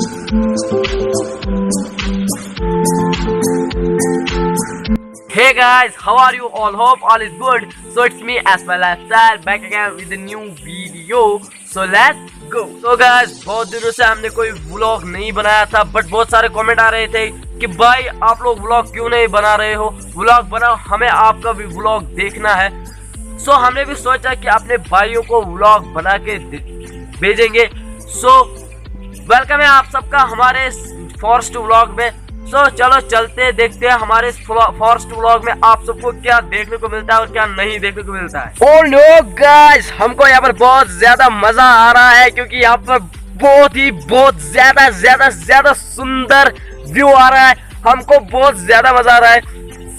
Hey guys, how are you all? Hope all is good. So it's me Asmal Lifestyle back again with a new video. So let's go. So guys, बहुत दिनों से हमने कोई vlog नहीं बनाया था, but बहुत सारे कमेंट आ रहे थे कि भाई आप लोग व्लॉग क्यों नहीं बना रहे हो, व्लॉग बनाओ, हमें आपका भी व्लॉग देखना है। सो हमने भी सोचा कि अपने भाइयों को व्लॉग बना के भेजेंगे। सो वेलकम है आप सबका हमारे फॉरेस्ट व्लॉग में। सो चलो चलते देखते हैं हमारे फॉरेस्ट व्लॉग में आप सबको क्या देखने को मिलता है और क्या नहीं देखने को मिलता है। और लोग गाइस, हमको यहाँ पर बहुत ज्यादा मजा आ रहा है क्योंकि यहाँ पर बहुत ज्यादा सुंदर व्यू आ रहा है। हमको बहुत ज्यादा मजा आ रहा है।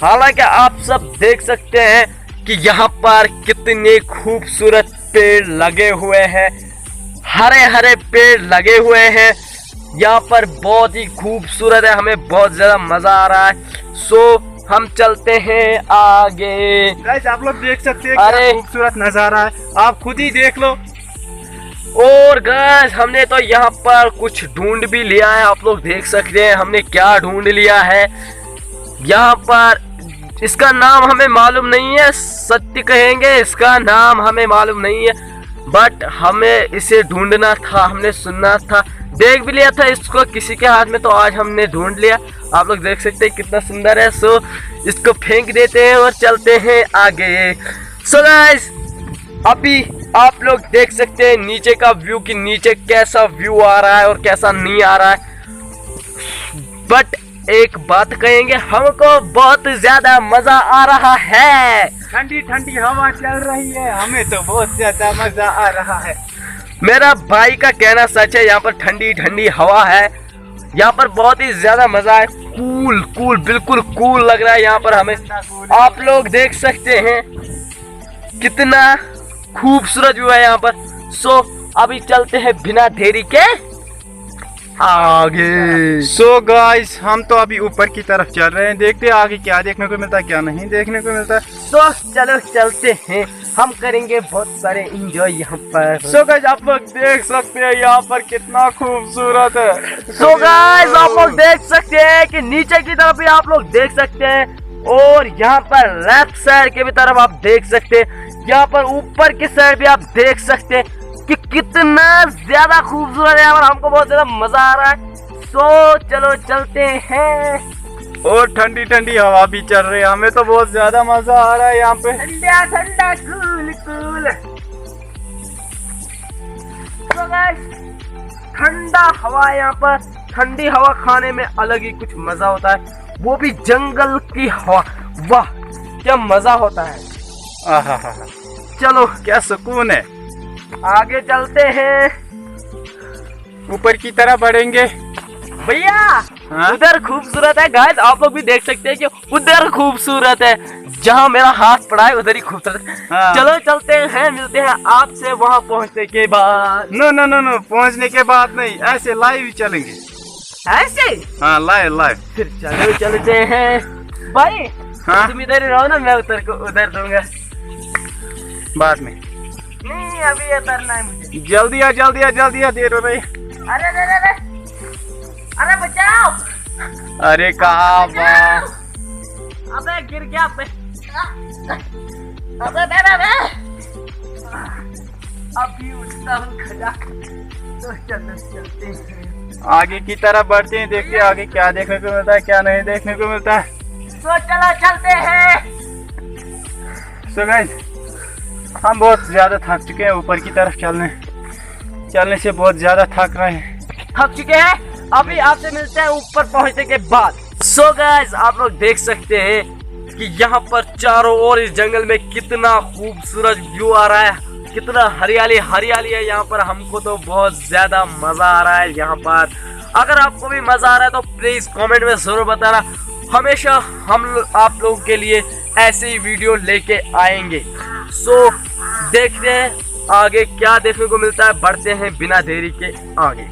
हालांकि आप सब देख सकते हैं कि यहाँ पर कितने खूबसूरत पेड़ लगे हुए हैं, हरे हरे पेड़ लगे हुए हैं। यहाँ पर बहुत ही खूबसूरत है, हमें बहुत ज्यादा मजा आ रहा है। सो हम चलते हैं आगे। गाइस आप लोग देख सकते हैं क्या खूबसूरत नजारा है, आप खुद ही देख लो। और गाइस हमने तो यहाँ पर कुछ ढूंढ भी लिया है, आप लोग देख सकते हैं हमने क्या ढूंढ लिया है। यहाँ पर इसका नाम हमें मालूम नहीं है, सत्य कहेंगे इसका नाम हमें मालूम नहीं है, बट हमें इसे ढूंढना था, हमने सुनना था, देख भी लिया था इसको किसी के हाथ में, तो आज हमने ढूंढ लिया। आप लोग देख सकते हैं कितना सुंदर है। सो इसको फेंक देते हैं और चलते हैं आगे। सो गाइस अभी आप लोग देख सकते हैं नीचे का व्यू कि नीचे कैसा व्यू आ रहा है और कैसा नहीं आ रहा है। बट एक बात कहेंगे, हमको बहुत ज्यादा मजा आ रहा है। ठंडी ठंडी हवा चल रही है, हमें तो बहुत ज्यादा मजा आ रहा है। मेरा भाई का कहना सच है, यहाँ पर ठंडी ठंडी हवा है, यहाँ पर बहुत ही ज्यादा मजा है। कूल बिल्कुल कूल लग रहा है यहाँ पर हमें। आप लोग देख सकते हैं कितना खूबसूरत व्यू है यहाँ पर। सो अभी चलते हैं बिना देरी के आगे। सो गाइस हम तो अभी ऊपर की तरफ चल रहे हैं, देखते हैं आगे क्या देखने को मिलता है क्या नहीं देखने को मिलता है। सो चलो चलते हैं, हम करेंगे बहुत सारे एंजॉय यहाँ पर। सो गाइस आप लोग देख सकते हैं यहाँ पर कितना खूबसूरत है। सो गाइस आप लोग देख सकते हैं कि नीचे की तरफ भी आप लोग देख सकते हैं और यहाँ पर लेफ्ट साइड के भी तरफ आप देख सकते हैं, यहाँ पर ऊपर की साइड भी आप देख सकते हैं कि कितना ज्यादा खूबसूरत है। और हमको बहुत ज्यादा मजा आ रहा है। सो चलो चलते हैं। और ठंडी ठंडी हवा भी चल रही है, हमें तो बहुत ज्यादा मजा आ रहा है यहाँ पे। ठंडा ठंडा कूल। तो गाइस ठंडा हवा है यहाँ पर, ठंडी हवा खाने में अलग ही कुछ मजा होता है, वो भी जंगल की हवा। वाह क्या मजा होता है। आहा, चलो क्या सुकून है। आगे चलते हैं, ऊपर की तरफ बढ़ेंगे। भैया हाँ? उधर खूबसूरत है गाइस, आप लोग भी देख सकते हैं कि उधर खूबसूरत है, जहाँ मेरा हाथ पड़ा है उधर ही खूबसूरत है। हाँ। चलो चलते हैं, मिलते हैं आपसे वहाँ पहुँचने के बाद। नो पहुँचने के बाद नहीं, ऐसे लाइव ही चलेंगे। ऐसे? हाँ लाइव। फिर चलो चलते हैं भाई। हाँ? तुम इधर ही रहो ना, मैं उधर दूंगा बाद में। नहीं अभी उतरना है मुझे। जल्दी आ देर हो रही। अरे बचाओ। अरे कहाँ अबे गिर गया पे। अबे अभी उठता हूँ खजा। तो चलते हैं आगे की तरफ बढ़ते हैं, देखते हैं आगे क्या देखने को मिलता है क्या नहीं देखने को मिलता है। तो चलो चलते हैं। सो गाइस हम बहुत ज्यादा थक चुके हैं, ऊपर की तरफ चलने से बहुत ज्यादा थक रहे हैं। थक चुके हैं, अभी आपसे मिलते हैं ऊपर पहुंचने के बाद। सो गाइस आप लोग देख सकते हैं कि यहाँ पर चारों ओर इस जंगल में कितना खूबसूरत व्यू आ रहा है, कितना हरियाली है यहाँ पर। हमको तो बहुत ज्यादा मजा आ रहा है यहाँ पर। अगर आपको भी मजा आ रहा है तो प्लीज कमेंट में जरूर बताना, हमेशा हम आप लोगों के लिए ऐसे ही वीडियो लेके आएंगे। सो देखते हैं आगे क्या देखने को मिलता है, बढ़ते हैं बिना देरी के आगे।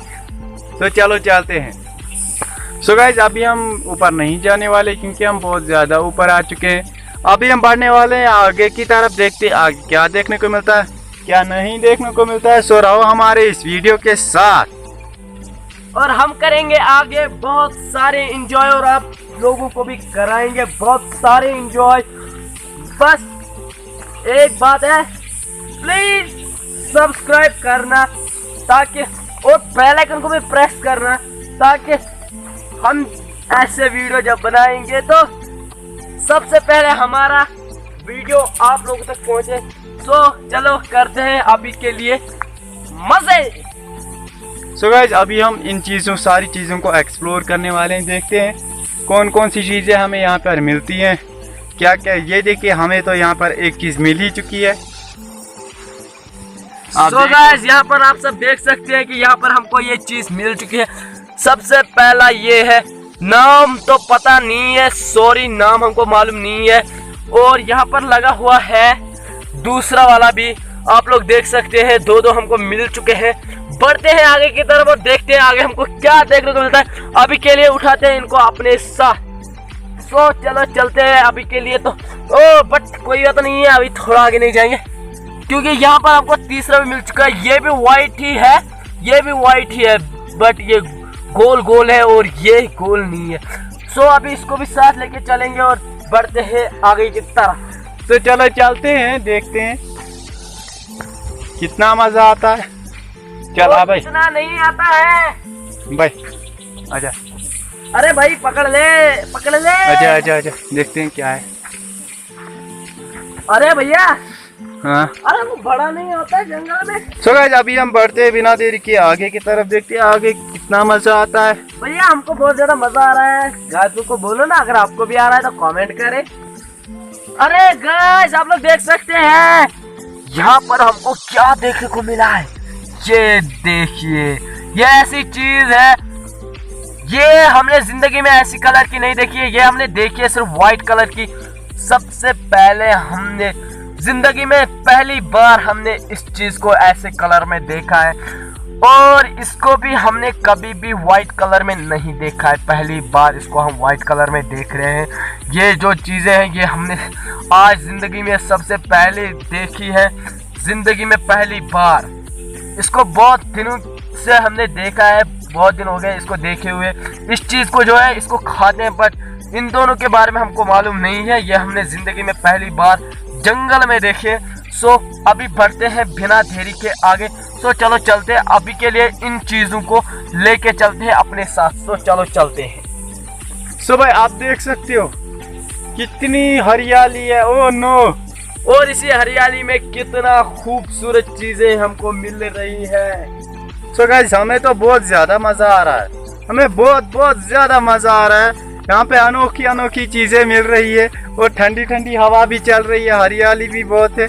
तो चलो चलते हैं। सो गाइस अभी हम ऊपर नहीं जाने वाले क्योंकि हम बहुत ज़्यादा ऊपर आ चुके हैं। अभी हम बढ़ने वाले हैं आगे की तरफ, देखते हैं आगे क्या देखने को मिलता है क्या नहीं देखने को मिलता है। सो रहो हमारे इस वीडियो के साथ। और हम करेंगे आगे बहुत सारे एंजॉय और आप लोगों को भी कराएंगे बहुत सारे एंजॉय। बस एक बात है, प्लीज सब्सक्राइब करना ताकि और बेल आइकन को भी प्रेस करना ताकि हम ऐसे वीडियो जब बनाएंगे तो सबसे पहले हमारा वीडियो आप लोगों तक पहुंचे। सो चलो करते हैं अभी के लिए मजे। सो गाइस अभी हम इन सारी चीज़ों को एक्सप्लोर करने वाले हैं। देखते हैं कौन कौन सी चीज़ें हमें यहाँ पर मिलती हैं, क्या क्या। ये देखिए हमें तो यहाँ पर एक चीज़ मिल ही चुकी है। सो गाइस यहाँ पर आप सब देख सकते हैं कि यहाँ पर हमको ये चीज़ मिल चुकी है। सबसे पहला ये है, नाम तो पता नहीं है, सॉरी नाम हमको मालूम नहीं है। और यहाँ पर लगा हुआ है दूसरा वाला भी, आप लोग देख सकते हैं। दो हमको मिल चुके हैं। बढ़ते हैं आगे की तरफ और देखते हैं आगे हमको क्या देखने को मिलता है। अभी के लिए उठाते हैं इनको अपने साथ। सो चलो चलते हैं अभी के लिए तो। ओ बट कोई बात नहीं है, अभी थोड़ा आगे नहीं जाएंगे क्योंकि यहाँ पर हमको तीसरा भी मिल चुका है। ये भी वाइट ही है, ये भी वाइट ही है, बट ये गोल गोल है और ये गोल नहीं है। सो अभी इसको भी साथ लेके चलेंगे और बढ़ते हैं आगे की तरफ। तो चलो चलते हैं, देखते हैं कितना मजा आता है। चल आ भाई। इतना नहीं आता है भाई, आजा। अरे भाई पकड़ ले पकड़ ले। आजा आजा आजा, देखते हैं क्या है। अरे भैया, हाँ अरे वो बड़ा नहीं होता है जंगल में। सो गाइस अभी हम बढ़ते हैं बिना देरी के आगे की तरफ, देखते हैं आगे कितना मजा आता है। भैया हमको बहुत ज्यादा मजा आ रहा है। गाइस को बोलो ना अगर आपको भी आ रहा है तो कमेंट करें। अरे गाइस आप लोग देख सकते हैं यहाँ पर हमको क्या देखने को मिला है। ये देखिए, ये ऐसी चीज है, ये हमने जिंदगी में ऐसी कलर की नहीं देखी है। ये हमने देखी है सिर्फ व्हाइट कलर की। सबसे पहले हमने जिंदगी में पहली बार हमने इस चीज को ऐसे कलर में देखा है और इसको भी हमने कभी भी व्हाइट कलर में नहीं देखा है। पहली बार इसको हम व्हाइट कलर में देख रहे हैं। ये जो चीजें हैं ये हमने आज जिंदगी में सबसे पहले देखी है, जिंदगी में पहली बार। इसको बहुत दिनों से हमने देखा है, बहुत दिन हो गए इसको देखे हुए। इस चीज को जो है इसको खाते हैं, बट इन दोनों के बारे में हमको मालूम नहीं है। ये हमने जिंदगी में पहली बार जंगल में देखे। सो अभी बढ़ते हैं बिना देरी के आगे। सो चलो चलते हैं, अभी के लिए इन चीजों को लेके चलते हैं अपने साथ। सो चलो चलते हैं। सो भाई आप देख सकते हो कितनी हरियाली है। ओ नो, और इसी हरियाली में कितना खूबसूरत चीजें हमको मिल रही है। सो गाइस हमें तो बहुत ज्यादा मजा आ रहा है, हमें बहुत ज्यादा मजा आ रहा है। यहाँ पे अनोखी अनोखी चीजें मिल रही है और ठंडी ठंडी हवा भी चल रही है, हरियाली भी बहुत है।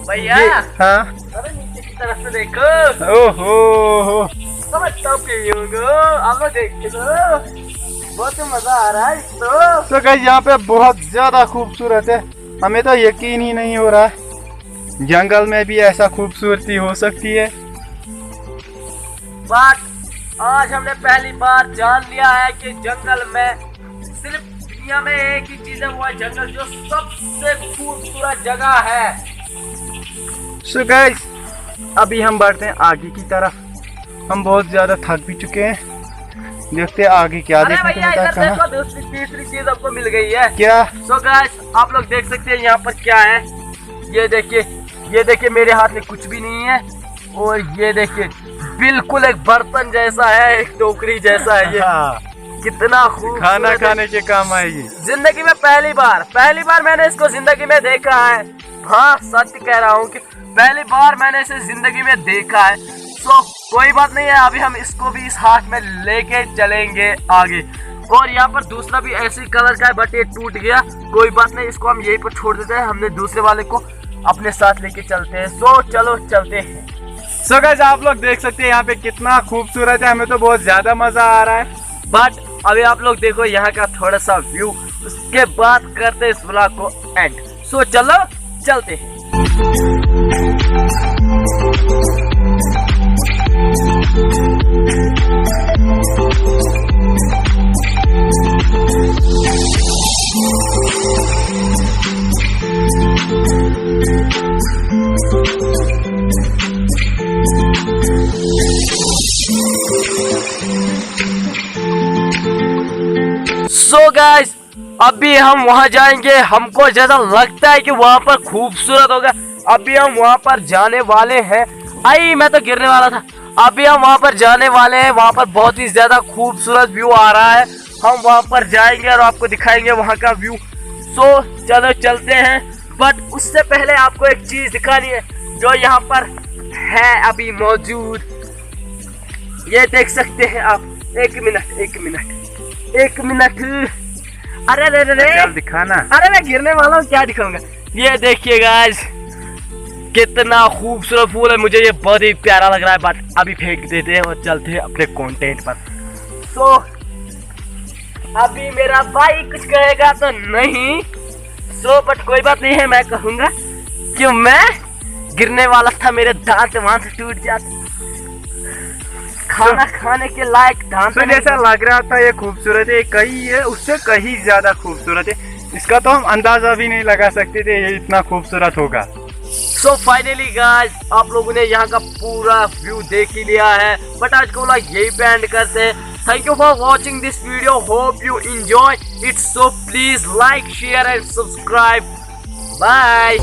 भैया हाँ, अरे नीचे की तरफ से देखो। ओहो समझता हूँ कि आप लोग देख लो, बहुत मजा आ रहा है तो गाइस यहाँ पे बहुत ज्यादा खूबसूरत है। हमें तो यकीन ही नहीं हो रहा है जंगल में भी ऐसा खूबसूरती हो सकती है। बट आज हमने पहली बार जान लिया है कि जंगल में सिर्फ दुनिया में एक ही चीज है, वो है जंगल, जो सबसे खूबसूरत जगह है। सो गाइस अभी हम बढ़ते हैं आगे की तरफ। हम बहुत ज्यादा थक भी चुके हैं, देखते हैं आगे क्या देखने को मिलता है। कहाँ दूसरी तीसरी चीज हमको मिल गई है। क्या? सो गाइस आप लोग देख सकते हैं यहाँ पर क्या है। ये देखिए मेरे हाथ में कुछ भी नहीं है और ये देखिए बिल्कुल एक बर्तन जैसा है, एक टोकरी जैसा है। ये कितना खूब खाना खाने के काम आएगी। जिंदगी में पहली बार मैंने इसको जिंदगी में देखा है। हाँ सच कह रहा हूँ कि पहली बार मैंने इसे जिंदगी में देखा है। सो कोई बात नहीं है, अभी हम इसको भी इस हाथ में लेके चलेंगे आगे। और यहाँ पर दूसरा भी ऐसे कलर का है बट ये टूट गया। कोई बात नहीं, इसको हम यहीं पर छोड़ देते हैं। हमने दूसरे वाले को अपने साथ लेके चलते हैं। सो चलो चलते हैं। सो गाइस आप लोग देख सकते हैं यहाँ पे कितना खूबसूरत है। हमें तो बहुत ज्यादा मजा आ रहा है। बट अभी आप लोग देखो यहाँ का थोड़ा सा व्यू, उसके बाद करते हैं इस व्लॉग को एंड। सो चलो चलते हैं। सो गाइस अभी हम वहां जाएंगे, हमको जैसा लगता है कि वहां पर खूबसूरत होगा। अभी हम वहां पर जाने वाले हैं। आई मैं तो गिरने वाला था। अभी हम वहां पर जाने वाले हैं, वहां पर बहुत ही ज्यादा खूबसूरत व्यू आ रहा है। हम वहां पर जाएंगे और आपको दिखाएंगे वहां का व्यू। सो चलो चलते हैं, बट उससे पहले आपको एक चीज दिखानी है जो यहाँ पर है अभी मौजूद। ये देख सकते हैं आप। एक मिनट। अरे चल दिखाना। अरे मैं गिरने वाला हूँ, क्या दिखाऊंगा। ये देखिए गाइस कितना खूबसूरत फूल है, मुझे ये बहुत ही प्यारा लग रहा है। बट अभी फेंक देते हैं और चलते हैं अपने कंटेंट पर। तो अभी मेरा भाई कुछ कहेगा तो नहीं, बट कोई बात नहीं है, मैं कहूंगा कि मैं गिरने वाला था, मेरे दांत वहां से टूट जाते, खाना खाने के लायक दांत। तो जैसा लग रहा था ये खूबसूरत है, कहीं है उससे कहीं ज्यादा खूबसूरत है। इसका तो हम अंदाजा भी नहीं लगा सकते थे ये इतना खूबसूरत होगा। सो फाइनली गाइस आप लोगों ने यहाँ का पूरा व्यू देख ही लिया है, बट आज को व्लॉग यही पे एंड करते हैं। Thank you for watching this video. Hope you enjoy it. So please like, share and subscribe. Bye.